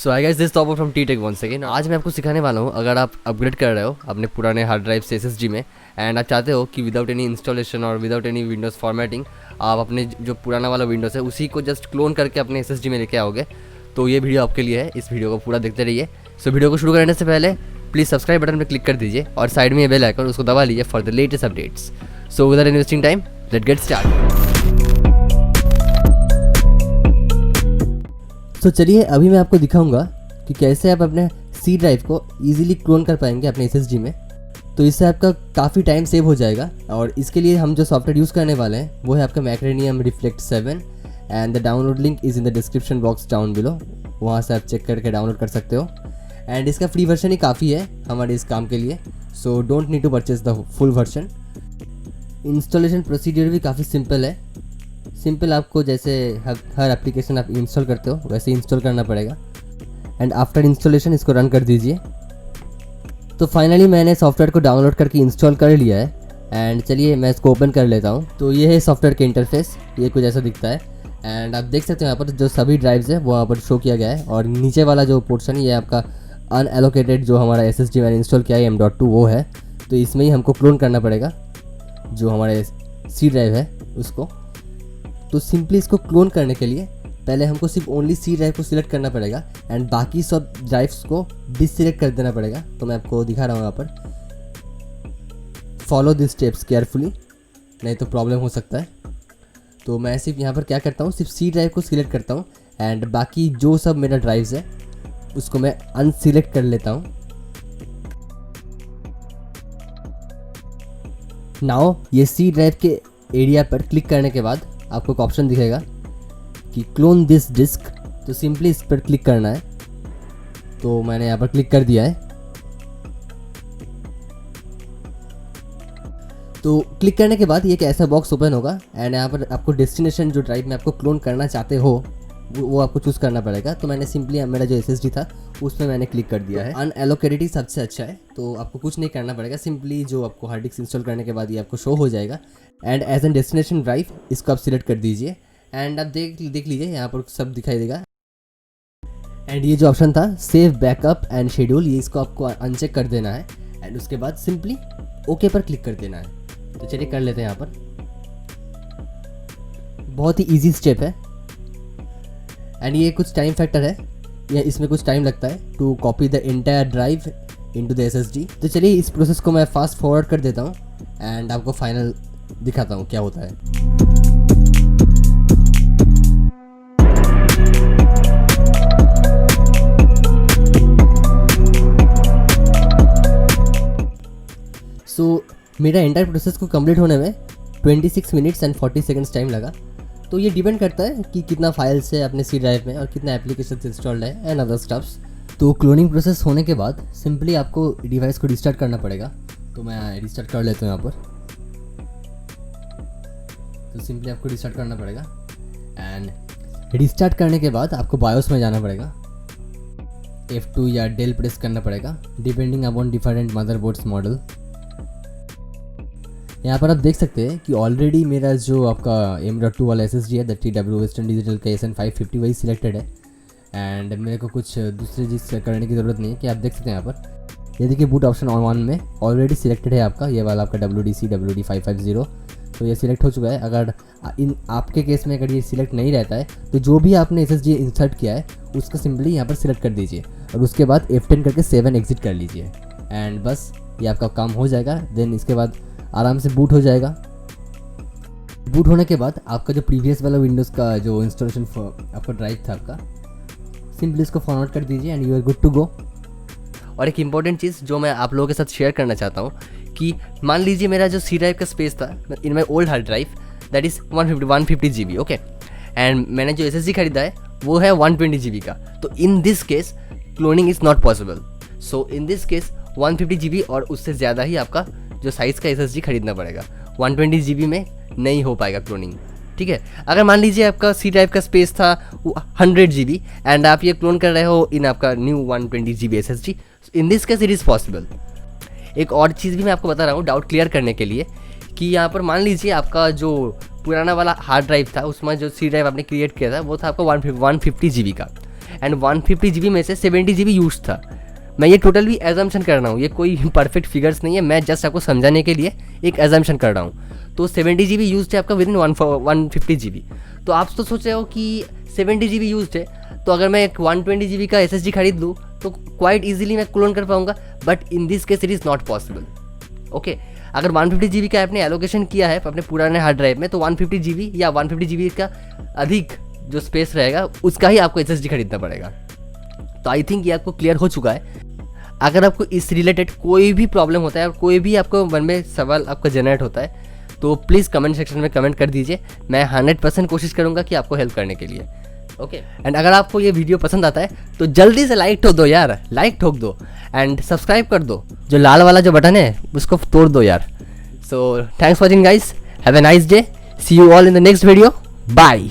So I guess this top from T tech once again. आज मैं आपको सिखाने वाला हूँ, अगर आप अपग्रेड कर रहे हो अपने पुराने हार्ड ड्राइव से एसएसडी में एंड आप चाहते हो कि विदाउट एनी इंस्टॉलेशन और विदाउट एनी विंडोज़ फॉर्मेटिंग आप अपने जो पुराना वाला विंडोज़ है उसी को जस्ट क्लोन करके अपने एसएसडी में लेके आओगे, तो ये वीडियो आपके लिए है। इस वीडियो को पूरा देखते रहिए। सो वीडियो को शुरू करने से पहले प्लीज़ सब्सक्राइब बटन पर क्लिक कर दीजिए और साइड में ये बेल आइकन उसको दबा लीजिए for the latest updates. So without investing time let's get start. तो चलिए अभी मैं आपको दिखाऊंगा कि कैसे आप अपने सी ड्राइव को इजीली क्लोन कर पाएंगे अपने एसएसडी में। तो इससे आपका काफ़ी टाइम सेव हो जाएगा और इसके लिए हम जो सॉफ्टवेयर यूज़ करने वाले हैं वो है आपका Macrium Reflect 7 and the download link is in the description box down below. वहाँ से आप चेक करके डाउनलोड कर सकते हो एंड इसका फ्री वर्जन ही काफ़ी है हमारे इस काम के लिए। So don't need to purchase the full version. Installation procedure भी काफ़ी सिंपल है। सिंपल आपको जैसे हर एप्लीकेशन आप इंस्टॉल करते हो वैसे इंस्टॉल करना पड़ेगा एंड आफ्टर इंस्टॉलेशन इसको रन कर दीजिए। तो फाइनली मैंने सॉफ्टवेयर को डाउनलोड करके इंस्टॉल कर लिया है एंड चलिए मैं इसको ओपन कर लेता हूँ। तो ये है सॉफ्टवेयर के इंटरफेस, ये कुछ ऐसा दिखता है एंड आप देख सकते हो यहाँ पर जो सभी ड्राइव्स है वो यहाँ पर शो किया गया है और नीचे वाला जो पोर्शन ये आपका अनएलोकेटेड जो हमारा एसएसडी मैंने इंस्टॉल किया है M.2 वो है। तो इसमें ही हमको क्लोन करना पड़ेगा जो हमारे सी ड्राइव है उसको। तो सिंपली इसको क्लोन करने के लिए पहले हमको सिर्फ ओनली सी ड्राइव को सिलेक्ट करना पड़ेगा एंड बाकी सब ड्राइव्स को डिससिलेक्ट कर देना पड़ेगा। तो मैं आपको दिखा रहा हूँ यहाँ पर, फॉलो दिस स्टेप्स केयरफुली नहीं तो प्रॉब्लम हो सकता है। तो मैं सिर्फ यहाँ पर क्या करता हूँ, सिर्फ सी ड्राइव को सिलेक्ट करता हूँ एंड बाकी जो सब मेरा ड्राइव्स है उसको मैं अनसिलेक्ट कर लेता हूँ। नाउ ये सी ड्राइव के एरिया पर क्लिक करने के बाद आपको एक ऑप्शन दिखेगा कि क्लोन दिस डिस्क। तो सिंपली इस पर क्लिक करना है। तो मैंने यहाँ पर क्लिक कर दिया है। तो क्लिक करने के बाद ये एक ऐसा बॉक्स ओपन होगा एंड यहाँ पर आपको डेस्टिनेशन जो ड्राइव में आपको क्लोन करना चाहते हो वो आपको चूज़ करना पड़ेगा। तो मैंने सिंपली मेरा जो एसएसडी था उसमें मैंने क्लिक कर दिया है। अनएलोकेटेड सबसे अच्छा है, तो आपको कुछ नहीं करना पड़ेगा। सिंपली जो आपको हार्ड डिस्क इंस्टॉल करने के बाद ये आपको शो हो जाएगा and as an destination drive इसको आप सिलेक्ट कर दीजिए एंड आप देख लीजिए यहाँ पर सब दिखाई देगा। एंड ये जो ऑप्शन था सेव बैकअप एंड शेड्यूल, ये इसको आपको अनचेक कर देना है एंड उसके बाद सिंपली ओके पर क्लिक कर देना है। तो चलिए कर लेते हैं। यहाँ पर बहुत ही ईजी स्टेप है एंड ये कुछ टाइम फैक्टर है, या इसमें कुछ टाइम लगता है to copy the entire drive into the SSD. तो चलिए इस प्रोसेस को मैं फास्ट फॉरवर्ड कर देता हूँ एंड आपको फाइनल दिखाता हूँ क्या होता है। सो मेरा एंटायर प्रोसेस को कंप्लीट होने में 26 मिनट्स एंड 40 सेकंड्स टाइम लगा। तो ये डिपेंड करता है कि कितना फाइल्स है अपने सी ड्राइव में और कितना एप्लीकेशन इंस्टॉल्ड है एंड अदर स्टफ्स। तो क्लोनिंग प्रोसेस होने के बाद सिंपली आपको डिवाइस को रिस्टार्ट करना पड़ेगा। तो मैं रिस्टार्ट कर लेता हूँ यहाँ पर। तो सिंपली आपको रिस्टार्ट करना पड़ेगा एंड रिस्टार्ट करने के बाद आपको बायोस में जाना पड़ेगा। F2 या डेल प्रेस करना पड़ेगा depending upon different motherboards model. यहाँ पर आप देख सकते हैं कि ऑलरेडी मेरा जो आपका M.2 वाला एसएसडी है द TW वेस्टर्न डिजिटल का SN550 वही सिलेक्टेड है एंड मेरे को कुछ दूसरी चीज़ करने की ज़रूरत नहीं है। कि आप देख सकते हैं यहाँ पर ये देखिए बूट ऑप्शन ऑन में ऑलरेडी सिलेक्टेड है आपका ये वाला आपका WD550। तो ये सिलेक्ट हो चुका है। अगर आपके केस में अगर ये सिलेक्ट नहीं रहता है तो जो भी आपने एसएसडी इंसर्ट किया है उसको सिंपली यहाँ पर सिलेक्ट कर दीजिए और उसके बाद F10 करके 7 एग्जिट कर लीजिए एंड बस ये आपका काम हो जाएगा। देन इसके बाद आराम से बूट हो जाएगा। बूट होने के बाद आपका जो प्रीवियस वाला विंडोज़ का जो इंस्टॉलेशन आपका ड्राइव था आपका सिंपली इसको फॉरवर्ड कर दीजिए and you are good to go. और एक इम्पॉर्टेंट चीज़ जो मैं आप लोगों के साथ शेयर करना चाहता हूँ कि मान लीजिए मेरा जो सी ड्राइव का स्पेस था in my old hard drive that is 150 GB okay and मैंने जो एसएसडी खरीदा है वो है 120 GB का। तो in this case cloning is not possible. So in this case 150 GB और उससे ज़्यादा ही आपका जो साइज़ का एसएसडी खरीदना पड़ेगा। 120 GB में नहीं हो पाएगा क्लोनिंग, ठीक है। अगर मान लीजिए आपका सी ड्राइव का स्पेस था 100 GB एंड आप ये क्लोन कर रहे हो इन आपका new 120 GB SSD, in this case it is possible. एक और चीज़ भी मैं आपको बता रहा हूँ डाउट क्लियर करने के लिए कि यहाँ पर मान लीजिए आपका जो पुराना वाला हार्ड ड्राइव था उसमें जो सी ड्राइव आपने क्रिएट किया था वो था आपका 150 GB का एंड 150 GB में से 70 GB यूज था। मैं ये टोटली एजम्पशन कर रहा हूँ, ये कोई परफेक्ट फिगर्स नहीं है, मैं जस्ट आपको समझाने के लिए एक एजम्पशन कर रहा हूँ। तो 70 GB यूज है आपका विद इन 150 GB। तो आप तो सोच रहे हो कि 70 GB यूज है, तो अगर मैं एक 120 GB का SSD खरीद लूँ तो क्वाइट ईजिली मैं क्लोन कर पाऊंगा, but in this case it is not possible. Okay, अगर 150 GB का आपने एलोकेशन किया है अपने पुराने हार्ड ड्राइव में, तो 150 GB या 150 GB का अधिक जो स्पेस रहेगा उसका ही आपको SSD खरीदना पड़ेगा। तो आई थिंक ये आपको क्लियर हो चुका है। अगर आपको इस रिलेटेड कोई भी प्रॉब्लम होता है और कोई भी आपको मन में सवाल आपका जनरेट होता है तो प्लीज़ कमेंट सेक्शन में कमेंट कर दीजिए, मैं 100% कोशिश करूँगा कि आपको हेल्प करने के लिए। ओके, एंड अगर आपको ये वीडियो पसंद आता है तो जल्दी से लाइक ठोक दो यार, लाइक ठोक दो एंड सब्सक्राइब कर दो, जो लाल वाला जो बटन है उसको तोड़ दो यार। So thanks for watching guys, have a nice day, see you all in the next video, bye.